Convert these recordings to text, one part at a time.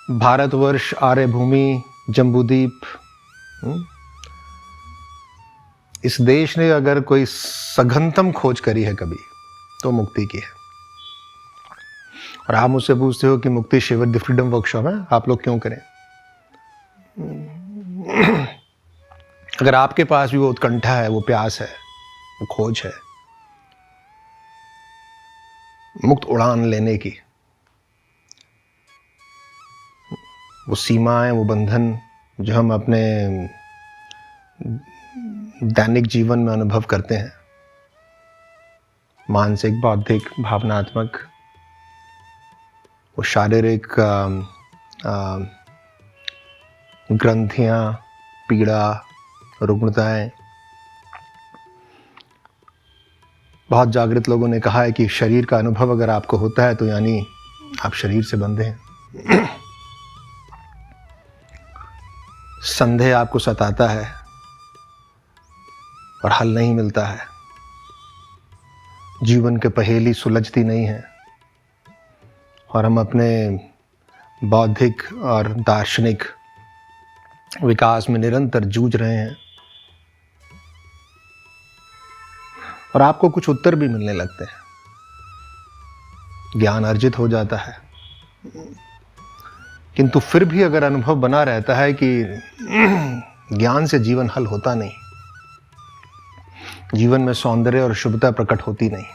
भारतवर्ष, आर्यभूमि, जम्बूद्वीप, इस देश ने अगर कोई सघनतम खोज करी है कभी तो मुक्ति की है। और आप मुझसे पूछते हो कि मुक्ति शिविर द फ्रीडम वर्कशॉप है, आप लोग क्यों करें? अगर आपके पास भी वो उत्कंठा है, वो प्यास है, वो खोज है मुक्त उड़ान लेने की, वो सीमाएं, वो बंधन जो हम अपने दैनिक जीवन में अनुभव करते हैं, मानसिक, बौद्धिक, भावनात्मक, वो शारीरिक ग्रंथियां, पीड़ा, रुग्णताएं। बहुत जागृत लोगों ने कहा है कि शरीर का अनुभव अगर आपको होता है तो यानी आप शरीर से बंधे हैं। संदेह आपको सताता है और हल नहीं मिलता है, जीवन के पहेली सुलझती नहीं है और हम अपने बौद्धिक और दार्शनिक विकास में निरंतर जूझ रहे हैं और आपको कुछ उत्तर भी मिलने लगते हैं, ज्ञान अर्जित हो जाता है, किंतु फिर भी अगर अनुभव बना रहता है कि ज्ञान से जीवन हल होता नहीं, जीवन में सौंदर्य और शुभता प्रकट होती नहीं,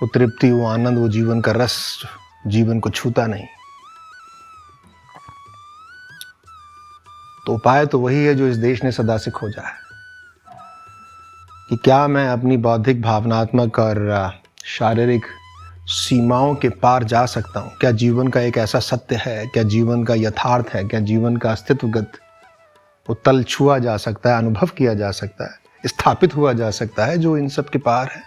वो तृप्ति, वो आनंद, वो जीवन का रस जीवन को छूता नहीं, तो उपाय तो वही है जो इस देश ने सदा से खोजा है कि क्या मैं अपनी बौद्धिक, भावनात्मक और शारीरिक सीमाओं के पार जा सकता हूँ? क्या जीवन का एक ऐसा सत्य है, क्या जीवन का यथार्थ है, क्या जीवन का अस्तित्वगत वो तल छुआ जा सकता है, अनुभव किया जा सकता है, स्थापित हुआ जा सकता है जो इन सब के पार है?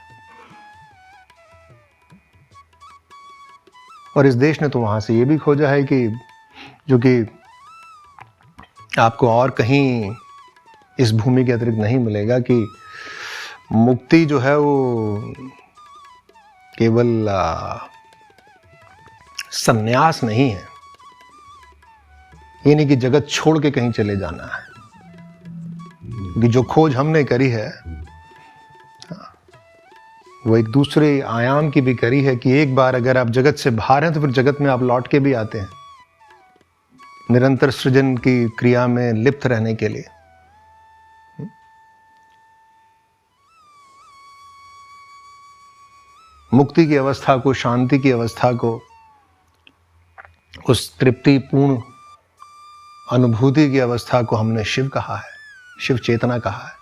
और इस देश ने तो वहां से ये भी खोजा है कि जो कि आपको और कहीं इस भूमि के अतिरिक्त नहीं मिलेगा, कि मुक्ति जो है वो केवल संन्यास नहीं है, ये नहीं कि जगत छोड़ के कहीं चले जाना है। कि जो खोज हमने करी है वो एक दूसरे आयाम की भी करी है कि एक बार अगर आप जगत से बाहर हैं तो फिर जगत में आप लौट के भी आते हैं, निरंतर सृजन की क्रिया में लिप्त रहने के लिए। मुक्ति की अवस्था को, शांति की अवस्था को, उस तृप्तिपूर्ण अनुभूति की अवस्था को हमने शिव कहा है, शिव चेतना कहा है।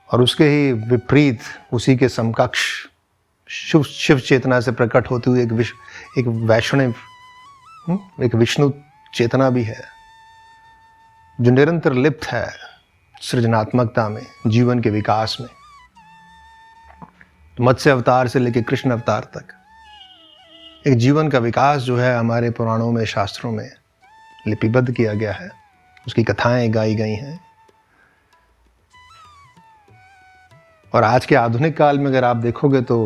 और उसके ही विपरीत, उसी के समकक्ष शिव चेतना से प्रकट होती हुई एक वैष्णव, एक विष्णु चेतना भी है जो निरंतर लिप्त है सृजनात्मकता में, जीवन के विकास में। मत्स्य अवतार से लेकर कृष्ण अवतार तक एक जीवन का विकास जो है हमारे पुराणों में, शास्त्रों में लिपिबद्ध किया गया है, उसकी कथाएं गाई गई हैं। और आज के आधुनिक काल में अगर आप देखोगे तो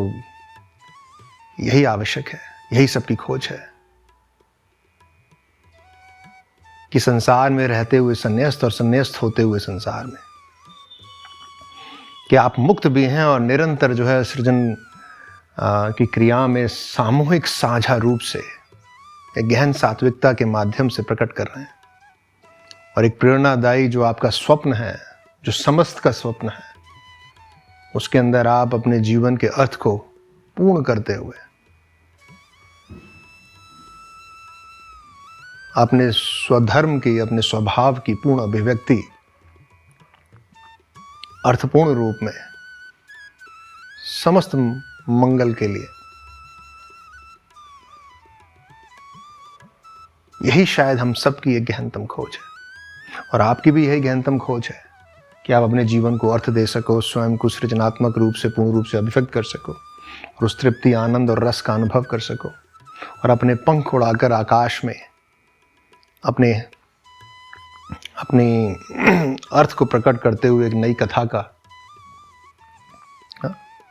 यही आवश्यक है, यही सबकी खोज है कि संसार में रहते हुए संन्यास्त और संन्यास्त होते हुए संसार में कि आप मुक्त भी हैं और निरंतर जो है सृजन की क्रिया में सामूहिक साझा रूप से एक गहन सात्विकता के माध्यम से प्रकट कर रहे हैं। और एक प्रेरणादायी जो आपका स्वप्न है, जो समस्त का स्वप्न है, उसके अंदर आप अपने जीवन के अर्थ को पूर्ण करते हुए अपने स्वधर्म की, अपने स्वभाव की पूर्ण अभिव्यक्ति अर्थपूर्ण रूप में समस्त मंगल के लिए, यही शायद हम सबकी एक गहनतम खोज है। और आपकी भी यही गहनतम खोज है कि आप अपने जीवन को अर्थ दे सको, स्वयं को सृजनात्मक रूप से, पूर्ण रूप से अभिव्यक्त कर सको और उस तृप्ति, आनंद और रस का अनुभव कर सको और अपने पंख उड़ाकर आकाश में अपने अर्थ को प्रकट करते हुए एक नई कथा का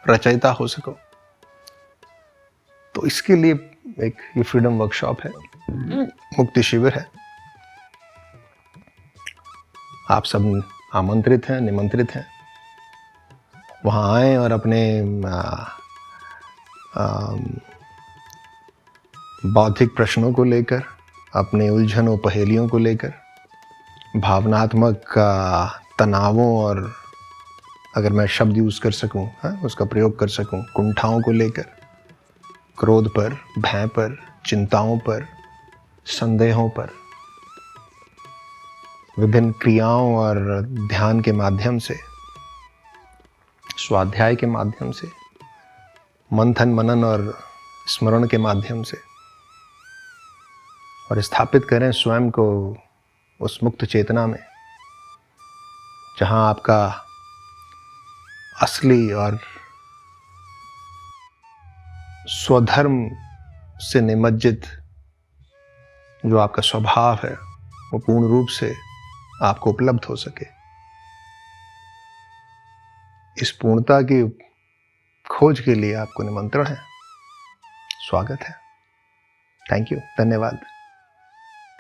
रचयिता हो सको। तो इसके लिए एक ये फ्रीडम वर्कशॉप है। मुक्ति शिविर है। आप सब आमंत्रित हैं, निमंत्रित हैं। वहाँ आएं और अपने बौद्धिक प्रश्नों को लेकर, अपने उलझनों पहेलियों को लेकर, भावनात्मक तनावों और अगर मैं शब्द यूज़ कर सकूं, उसका प्रयोग कर सकूं, कुंठाओं को लेकर, क्रोध पर, भय पर, चिंताओं पर, संदेहों पर, विभिन्न क्रियाओं और ध्यान के माध्यम से, स्वाध्याय के माध्यम से, मंथन मनन और स्मरण के माध्यम से, और स्थापित करें स्वयं को उस मुक्त चेतना में जहां आपका असली और स्वधर्म से निमज्जित जो आपका स्वभाव है वो पूर्ण रूप से आपको उपलब्ध हो सके। इस पूर्णता की खोज के लिए आपको निमंत्रण है, स्वागत है। थैंक यू, धन्यवाद।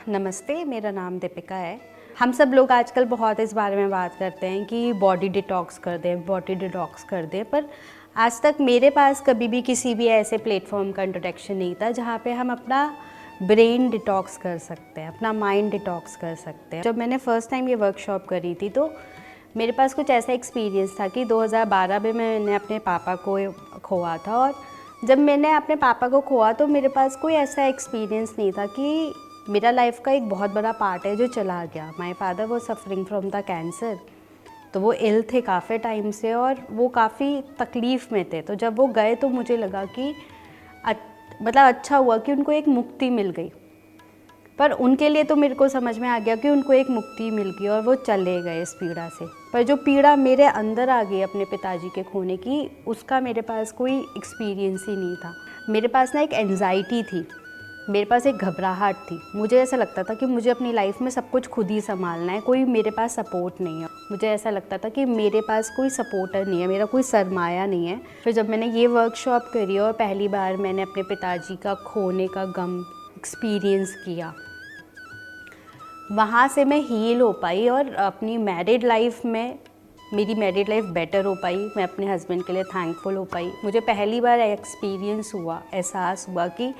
नमस्ते, मेरा नाम दीपिका है। हम सब लोग आजकल बहुत इस बारे में बात करते हैं कि बॉडी डिटॉक्स कर दें, बॉडी डिटॉक्स कर दें, पर आज तक मेरे पास कभी भी किसी भी ऐसे प्लेटफॉर्म का इंट्रोडक्शन नहीं था जहाँ पे हम अपना ब्रेन डिटॉक्स कर सकते हैं, अपना माइंड डिटॉक्स कर सकते हैं। जब मैंने फ़र्स्ट टाइम ये वर्कशॉप करी थी तो मेरे पास कुछ ऐसा एक्सपीरियंस था कि 2012 में मैंने अपने पापा को खोआ था, और जब मैंने अपने पापा को खोआ तो मेरे पास कोई ऐसा एक्सपीरियंस नहीं था कि मेरा लाइफ का एक बहुत बड़ा पार्ट है जो चला गया। माय फादर वो सफरिंग फ्रॉम द कैंसर, तो वो इल थे काफ़ी टाइम से और वो काफ़ी तकलीफ़ में थे। तो जब वो गए तो मुझे लगा कि मतलब अच्छा हुआ कि उनको एक मुक्ति मिल गई, पर उनके लिए तो मेरे को समझ में आ गया कि उनको एक मुक्ति मिल गई और वो चले गए इस पीड़ा से। पर जो पीड़ा मेरे अंदर आ गई अपने पिताजी के खोने की, उसका मेरे पास कोई एक्सपीरियंस ही नहीं था। मेरे पास ना एक एंजाइटी थी, मेरे पास एक घबराहट थी। मुझे ऐसा लगता था कि मुझे अपनी लाइफ में सब कुछ खुद ही संभालना है, कोई मेरे पास सपोर्ट नहीं है। मुझे ऐसा लगता था कि मेरे पास कोई सपोर्टर नहीं है, मेरा कोई सरमाया नहीं है। फिर जब मैंने ये वर्कशॉप करी और पहली बार मैंने अपने पिताजी का खोने का गम एक्सपीरियंस किया, वहाँ से मैं हील हो पाई और अपनी मैरिड लाइफ में मेरी मैरिड लाइफ बेटर हो पाई। मैं अपने हस्बैंड के लिए थैंकफुल हो पाई। मुझे पहली बार एक्सपीरियंस हुआ, एहसास हुआ कि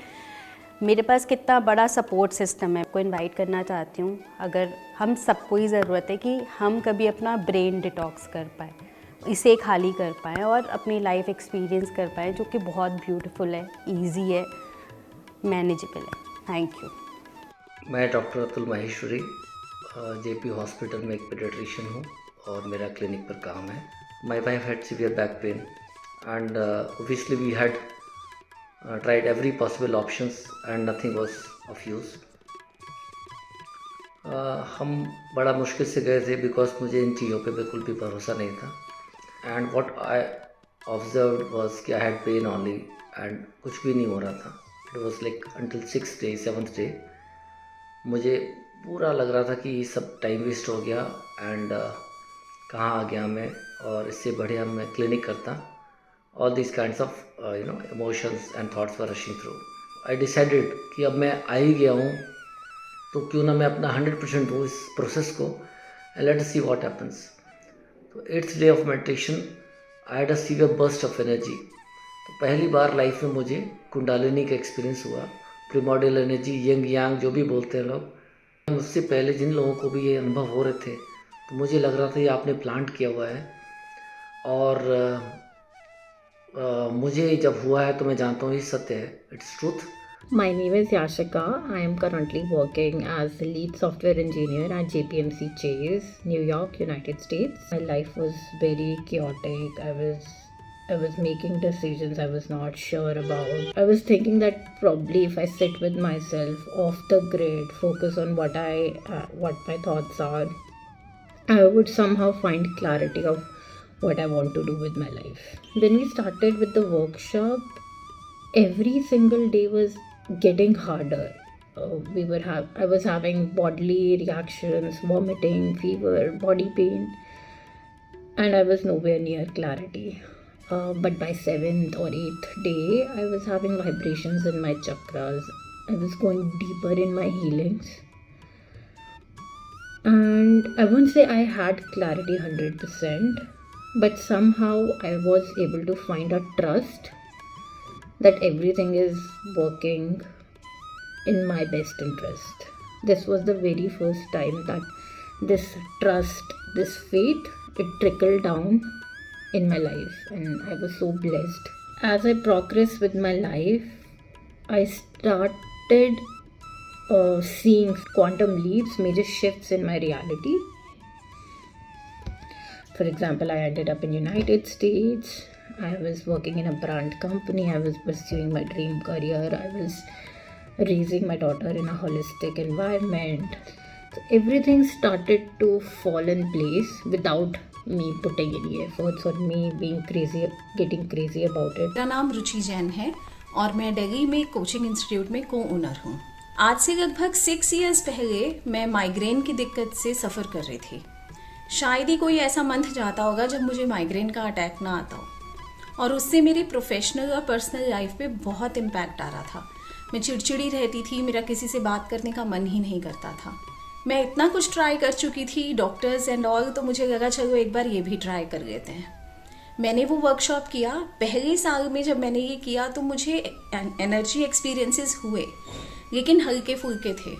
मेरे पास कितना बड़ा सपोर्ट सिस्टम है। को इनवाइट करना चाहती हूँ, अगर हम सबको ही ज़रूरत है कि हम कभी अपना ब्रेन डिटॉक्स कर पाएँ, इसे खाली कर पाएँ और अपनी लाइफ एक्सपीरियंस कर पाएँ, जो कि बहुत ब्यूटीफुल है, इजी है, मैनेजेबल है। Thank you. मैं doctor Atul Maheshwari JP hospital में एक पीडियाट्रिशियन हूँ और मेरा क्लिनिक पर काम है। My wife had severe back pain and obviously we had tried every possible options and nothing was of use. हम बड़ा मुश्किल से गए थे बिकॉज मुझे इन चीज़ों पे बिल्कुल भी भरोसा नहीं था। And what I observed was कि I had pain only and कुछ भी नहीं हो रहा था। It was like until 6th day 7th day मुझे पूरा लग रहा था कि ये सब टाइम वेस्ट हो गया एंड कहाँ आ गया मैं, और इससे बढ़िया मैं क्लिनिक करता। All these kinds of emotions and thoughts were rushing through. I decided कि अब मैं आ ही गया हूँ तो क्यों ना मैं अपना 100% दूँ इस प्रोसेस को and let us see what happens. तो 8th day of meditation I had a severe burst of energy. तो पहली बार लाइफ में मुझे कुंडलिनी का एक्सपीरियंस हुआ। प्रिमोर्डियल एनर्जी, यंग यांग जो भी बोलते हैं लोग। मुझसे पहले जिन लोगों को भी ये अनुभव हो रहे थे तो मुझे लग रहा था ये आपने प्लांट किया हुआ है, और मुझे जब हुआ है तो मैं जानता हूँ ये सत्य है, its truth. My name is Yashika. I am currently working as the lead software engineer at JPMC Chase, New York, United States. My life was very chaotic. I was making decisions I was not sure about. I was thinking that probably if I sit with myself off the grid, focus on what my thoughts are, I would somehow find clarity of what I want to do with my life. When we started with the workshop, every single day was getting harder. I was having bodily reactions, vomiting, fever, body pain, and I was nowhere near clarity. But by 7th or 8th day, I was having vibrations in my chakras. I was going deeper in my healings. And I won't say I had clarity 100%, but somehow I was able to find a trust that everything is working in my best interest. This was the very first time that this trust, this faith, it trickled down in my life, and I was so blessed. As I progressed with my life, I started seeing quantum leaps, major shifts in my reality. For example, I ended up in United States. I was working in a brand company. I was pursuing my dream career. I was raising my daughter in a holistic environment. So everything started to fall in place without me putting any efforts or me being crazy, getting crazy about it. मेरा नाम रुचि जैन है और मैं दिल्ली में coaching institute में को owner हूँ। आज से लगभग 6 इयर्स पहले मैं माइग्रेन की दिक्कत से सफ़र कर रही थी। शायद ही कोई ऐसा मंथ जाता होगा जब मुझे माइग्रेन का अटैक ना आता हो, और उससे मेरी प्रोफेशनल और पर्सनल लाइफ पे बहुत इम्पैक्ट आ रहा था। मैं चिड़चिड़ी रहती थी, मेरा किसी से बात करने का मन ही नहीं करता था। मैं इतना कुछ ट्राई कर चुकी थी, डॉक्टर्स एंड ऑल, तो मुझे लगा चलो एक बार ये भी ट्राई कर लेते हैं। मैंने वो वर्कशॉप किया। पहले साल में जब मैंने ये किया तो मुझे एनर्जी एक्सपीरियंसेस हुए, लेकिन हल्के फुल्के थे।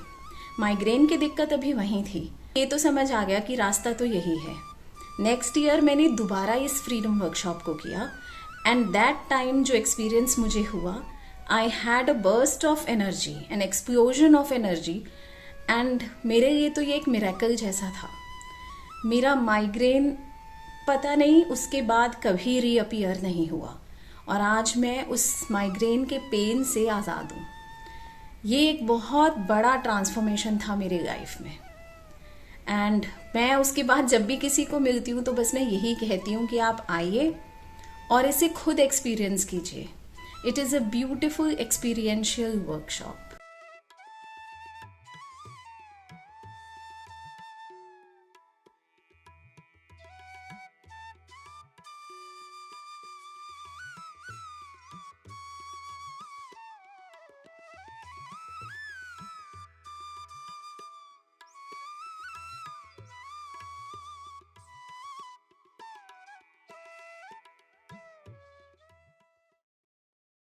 माइग्रेन की दिक्कत अभी वहीं थी। ये तो समझ आ गया कि रास्ता तो यही है। नेक्स्ट ईयर मैंने दोबारा इस फ्रीडम वर्कशॉप को किया, एंड दैट टाइम जो एक्सपीरियंस मुझे हुआ, I had a burst of energy, N explosion of energy, and मेरे लिए तो ये एक मिरेकल जैसा था। मेरा माइग्रेन पता नहीं उसके बाद कभी रीअपीयर नहीं हुआ, और आज मैं उस माइग्रेन के पेन से आज़ाद हूँ। ये एक बहुत बड़ा ट्रांसफॉर्मेशन था मेरी लाइफ में, एंड मैं उसके बाद जब भी किसी को मिलती हूँ तो बस मैं यही कहती हूँ कि आप आइए और इसे खुद एक्सपीरियंस कीजिए। It is a beautiful experiential workshop.